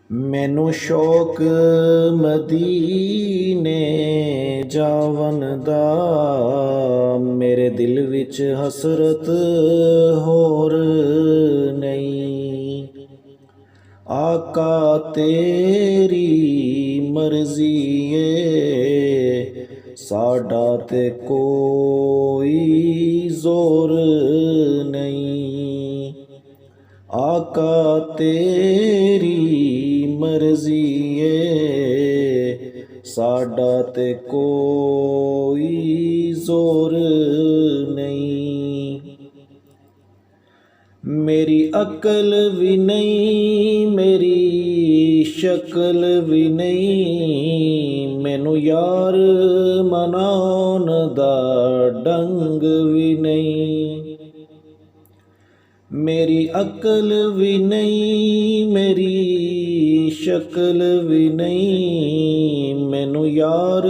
ਮੈਨੂੰ ਸ਼ੌਕ ਮਦੀਨੇ ਜਾਵਨ ਦਾ, ਮੇਰੇ ਦਿਲ ਵਿੱਚ ਹਸਰਤ ਹੋਰ ਨਹੀਂ। ਆਕਾ ਤੇਰੀ ਮਰਜ਼ੀ ਏ, ਸਾਡਾ ਤੇ ਕੋਈ ਜ਼ੋਰ ਨਹੀਂ। ਆਕਾ ਤੇਰੀ ਮਰਜ਼ੀ ਏ, ਸਾਡਾ ਤੇ ਕੋਈ ਜ਼ੋਰ ਨਹੀਂ। ਮੇਰੀ ਅਕਲ ਵੀ ਨਹੀਂ, ਮੇਰੀ ਸ਼ਕਲ ਵੀ ਨਹੀਂ, ਮੈਨੂੰ ਯਾਰ ਮਨਾਉਣ ਦਾ ਢੰਗ ਵੀ ਨਹੀਂ। ਮੇਰੀ ਅਕਲ ਵੀ ਨਹੀਂ, ਮੇਰੀ ਸ਼ਕਲ ਵੀ ਨਹੀਂ, ਮੈਨੂੰ ਯਾਰ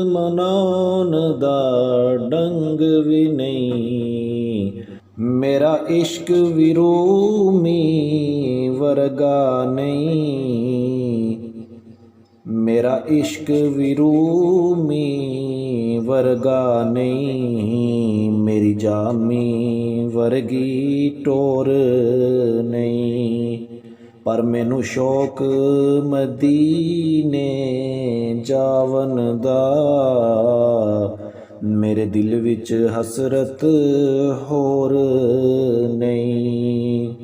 ਮਨਾਉਣ ਦਾ ਢੰਗ ਵੀ ਨਹੀਂ। ਮੇਰਾ ਇਸ਼ਕ ਵੀ ਰੂਮੀ ਵਰਗਾ ਨਹੀਂ, ਮੇਰਾ ਇਸ਼ਕ ਵੀ ਰੂਮੀ ਵਰਗਾ ਨਹੀਂ, ਮੇਰੀ ਜਾਮੀ ਵਰਗੀ ਟੋਰ ਨਹੀਂ। ਪਰ ਮੈਨੂੰ ਸ਼ੌਕ ਮਦੀਨੇ ਜਾਵਨ ਦਾ, ਮੇਰੇ ਦਿਲ ਵਿੱਚ ਹਸਰਤ ਹੋਰ ਨਹੀਂ।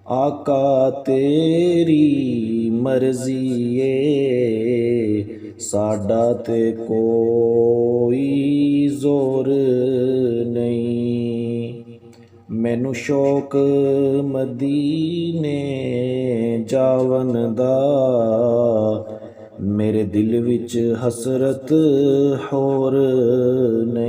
ਆਕਾ ਤੇਰੀ ਮਰਜ਼ੀ ਏ, ਸਾਡਾ ਤੇ ਕੋਈ ਜ਼ੋਰ ਨਹੀਂ। ਮੈਨੂੰ ਸ਼ੌਕ ਮਦੀਨੇ ਜਾਵਨ ਦਾ, ਮੇਰੇ ਦਿਲ ਵਿੱਚ ਹਸਰਤ ਹੋਰ ਨਹੀਂ।